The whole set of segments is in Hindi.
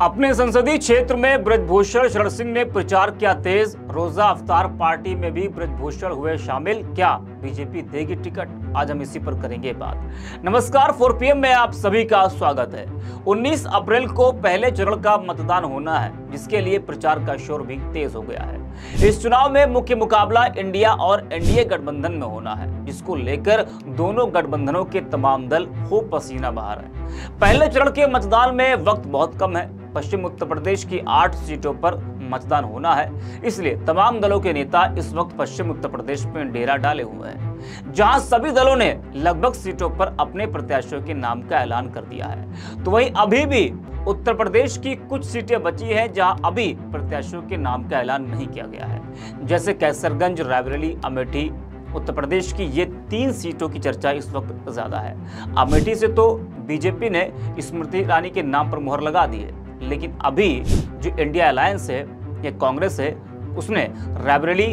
अपने संसदीय क्षेत्र में ब्रजभूषण शरण सिंह ने प्रचार किया तेज। रोजा अफ्तार पार्टी में भी ब्रजभूषण हुए शामिल। क्या बीजेपी देगी टिकट? आज हम इसी पर करेंगे बात। नमस्कार, 4 PM में आप सभी का स्वागत है। 19 अप्रैल को पहले चरण का मतदान होना है, जिसके लिए प्रचार का शोर भी तेज हो गया है। इस चुनाव में मुख्य मुकाबला इंडिया और एनडीए गठबंधन में होना है, जिसको लेकर दोनों गठबंधनों के तमाम दल खूब पसीना बहा रहे हैं। पहले चरण के मतदान में वक्त बहुत कम है। पश्चिम उत्तर प्रदेश की 8 सीटों पर मतदान होना है, इसलिए तमाम दलों के नेता इस वक्त पश्चिम उत्तर प्रदेश में डेरा डाले हुए हैं, जहां सभी दलों ने लगभग सीटों पर अपने प्रत्याशियों के नाम का ऐलान कर दिया है। तो वहीं अभी भी उत्तर प्रदेश की कुछ सीटें बची हैं, जहां अभी प्रत्याशियों के नाम का ऐलान नहीं किया गया है, जैसे कैसरगंज, रायबरेली, अमेठी। उत्तर प्रदेश की ये 3 सीटों की चर्चा इस वक्त ज्यादा है। अमेठी से तो बीजेपी ने स्मृति ईरानी के नाम पर मुहर लगा दी है, लेकिन अभी जो इंडिया अलायंस है या कांग्रेस है, उसने रायबरेली,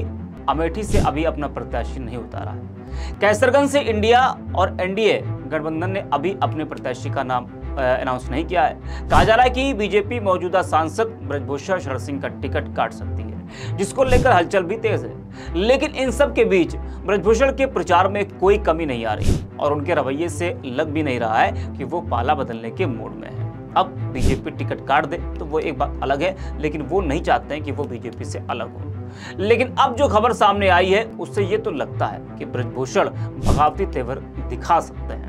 अमेठी से अभी अपना प्रत्याशी नहीं उतारा है। कैसरगंज से इंडिया और एनडीए गठबंधन ने अभी अपने प्रत्याशी का नाम अनाउंस नहीं किया है। कहा जा रहा है कि बीजेपी मौजूदा सांसद ब्रजभूषण शरण सिंह का टिकट काट सकती है, जिसको लेकर हलचल भी तेज है। लेकिन इन सब के बीच ब्रजभूषण के प्रचार में कोई कमी नहीं आ रही और उनके रवैये से लग भी नहीं रहा है कि वो पाला बदलने के मूड में है। अब बीजेपी टिकट काट दे तो वो एक बात अलग है, लेकिन वो नहीं चाहते हैं कि वो बीजेपी से अलग हो। लेकिन अब जो खबर सामने आई है, उससे ये तो लगता है कि ब्रजभूषण बगावती तेवर दिखा सकते हैं।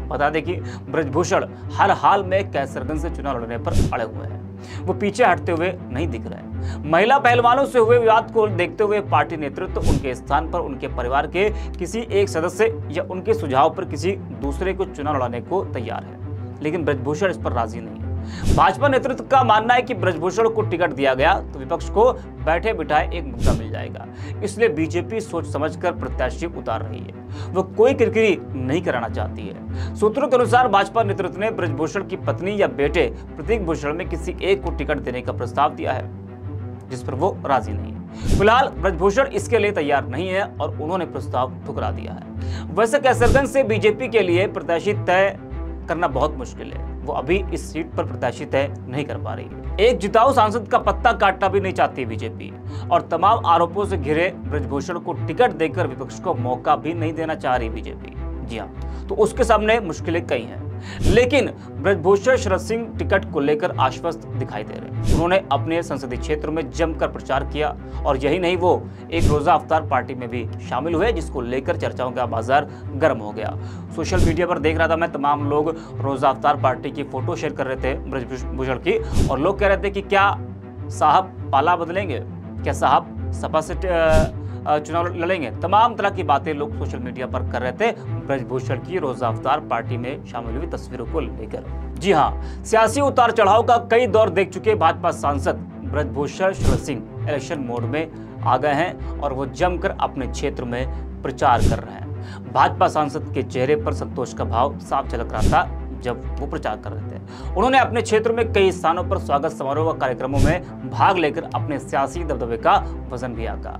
बता दें कि ब्रजभूषण हर हाल में कैसरगंज से चुनाव लड़ने पर अड़े हुए हैं। वो पीछे हटते हुए नहीं दिख रहे हैं। महिला पहलवानों से हुए विवाद को देखते हुए पार्टी नेतृत्व उनके स्थान पर उनके परिवार के किसी एक सदस्य या उनके सुझाव पर किसी दूसरे को चुनाव लड़ाने को तैयार है, लेकिन ब्रजभूषण इस पर राजी नहीं है। भाजपा नेतृत्व का मानना है कि ब्रजभूषण को टिकट दिया गया तो विपक्ष को बैठे बिठाए एक मुद्दा मिल जाएगा, इसलिए बीजेपी सोच समझकर प्रत्याशी उतार रही है। वो कोई किरकिरी नहीं कराना चाहती है। सूत्रों के अनुसार भाजपा नेतृत्व ने ब्रजभूषण की पत्नी या बेटे प्रतीक भूषण में किसी एक को टिकट देने का प्रस्ताव दिया है, जिस पर वो राजी नहीं है। फिलहाल ब्रजभूषण इसके लिए तैयार नहीं है और उन्होंने प्रस्ताव ठुकरा दिया है। वैसे कैसरगंज से बीजेपी के लिए प्रत्याशी तय करना बहुत मुश्किल है। वो अभी इस सीट पर प्रत्याशी तय नहीं कर पा रही है। एक जिताऊ सांसद का पत्ता काटना भी नहीं चाहती बीजेपी और तमाम आरोपों से घिरे ब्रजभूषण को टिकट देकर विपक्ष को मौका भी नहीं देना चाह रही बीजेपी। जी हाँ, तो उसके सामने मुश्किलें कई हैं, लेकिन ब्रजभूषण शरण सिंह टिकट को लेकर आश्वस्त दिखाई दे रहे हैं। उन्होंने अपने संसदीय क्षेत्र में जमकर प्रचार किया और यही नहीं, वो एक रोजा अफ्तार पार्टी में भी शामिल हुए, जिसको लेकर चर्चाओं का बाजार गर्म हो गया। सोशल मीडिया पर देख रहा था मैं, तमाम लोग रोजा अफ्तार पार्टी की फोटो शेयर कर रहे थे ब्रजभूषण की, और लोग कह रहे थे कि क्या साहब पाला बदलेंगे, क्या साहब सपा से चुनाव लड़ेंगे। तमाम तरह की बातें लोग सोशल मीडिया पर कर रहे थे ब्रजभूषण की रोजा अफ्तार पार्टी में शामिल हुई तस्वीरों को लेकर। जी हाँ, सियासी उतार चढ़ाव का कई दौर देख चुके भाजपा सांसद ब्रजभूषण शरण सिंह इलेक्शन मोड में आ गए हैं और वो जमकर अपने क्षेत्र में प्रचार कर रहे हैं। भाजपा सांसद के चेहरे पर संतोष का भाव साफ झलक रहा था जब वो प्रचार कर रहे थे। उन्होंने अपने क्षेत्र में कई स्थानों पर स्वागत समारोह व कार्यक्रमों में भाग लेकर अपने सियासी दबदबे का वजन भी आका।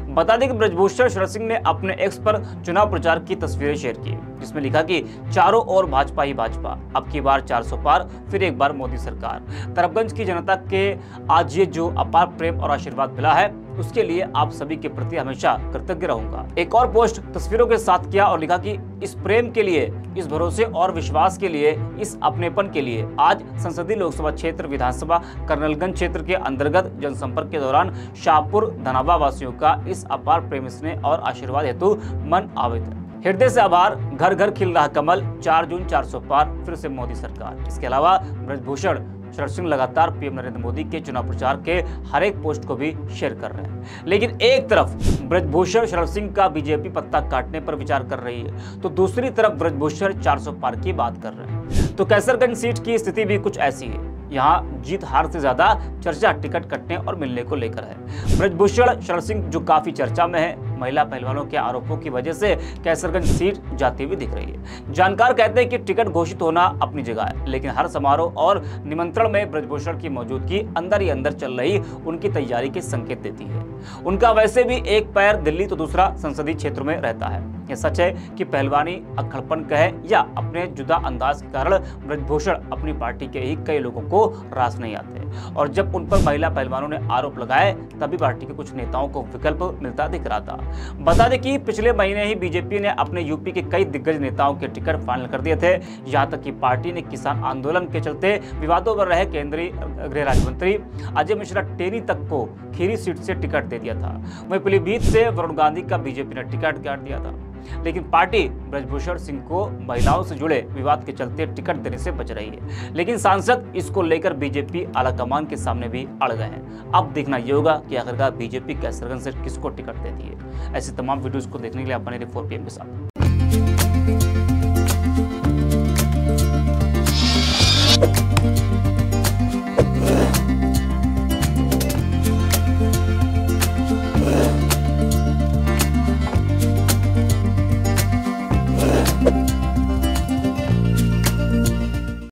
बता दें कि ब्रजभूषण शरण सिंह ने अपने एक्स पर चुनाव प्रचार की तस्वीरें शेयर की, जिसमें लिखा कि चारों ओर भाजपा ही भाजपा, अब की बार 400 पार, फिर एक बार मोदी सरकार। तरफगंज की जनता के आज ये जो अपार प्रेम और आशीर्वाद मिला है, उसके लिए आप सभी के प्रति हमेशा कृतज्ञ रहूंगा। एक और पोस्ट तस्वीरों के साथ किया और लिखा कि इस प्रेम के लिए, इस भरोसे और विश्वास के लिए, इस अपनेपन के लिए आज संसदीय लोकसभा क्षेत्र विधानसभा कर्नलगंज क्षेत्र के अंतर्गत जनसंपर्क के दौरान शाहपुर धनाबा वासियों का इस अपार प्रेम, स्नेह और आशीर्वाद हेतु मन आवित है। हृदय से आभार। घर घर खिल रहा कमल, 4 जून 400 पार, फिर से मोदी सरकार। इसके अलावा ब्रजभूषण शरण सिंह लगातार पीएम नरेंद्र मोदी के चुनाव प्रचार के हर एक पोस्ट को भी शेयर कर रहे हैं। लेकिन एक तरफ ब्रजभूषण शरण सिंह का बीजेपी पत्ता काटने पर विचार कर रही है, तो दूसरी तरफ ब्रजभूषण 400 पार की बात कर रहे हैं। तो कैसरगंज सीट की स्थिति भी कुछ ऐसी है। यहाँ जीत हार से ज्यादा चर्चा टिकट कटने और मिलने को लेकर है। ब्रजभूषण शरण सिंह जो काफी चर्चा में है, महिला पहलवानों के आरोपों की वजह से कैसरगंज सीट जाती हुई दिख रही है। जानकार कहते हैं कि टिकट घोषित होना अपनी जगह है, लेकिन हर समारोह और निमंत्रण में ब्रजभूषण की मौजूदगी अंदर ही अंदर चल रही उनकी तैयारी के संकेत देती है। उनका वैसे भी एक पैर दिल्ली तो दूसरा संसदीय क्षेत्र में रहता है। यह सच है कि पहलवानी अक्खड़पन कहे या अपने जुदा अंदाज के कारण ब्रजभूषण अपनी पार्टी के ही कई लोगों को रास नहीं आते, और जब उन पर महिला पहलवानों ने आरोप लगाए तभी पार्टी के कुछ नेताओं को विकल्प मिलता दिख रहा था। बता दें कि पिछले महीने ही बीजेपी ने अपने यूपी के कई दिग्गज नेताओं के टिकट फाइनल कर दिए थे। यहां तक कि पार्टी ने किसान आंदोलन के चलते विवादों में रहे केंद्रीय गृह राज्य मंत्री अजय मिश्रा टेनी तक को खीरी सीट से टिकट दे दिया था। वहीं पीलीभीत से वरुण गांधी का बीजेपी ने टिकट काट दिया था, लेकिन पार्टी ब्रजभूषण सिंह को महिलाओं से जुड़े विवाद के चलते टिकट देने से बच रही है। लेकिन सांसद इसको लेकर बीजेपी आलाकमान के सामने भी अड़ गए हैं। अब देखना ये होगा कि आखिरकार बीजेपी कैसरगंज से किसको टिकट देती है। ऐसे तमाम वीडियोस को देखने के लिए आप बने रहिए 4PM के साथ।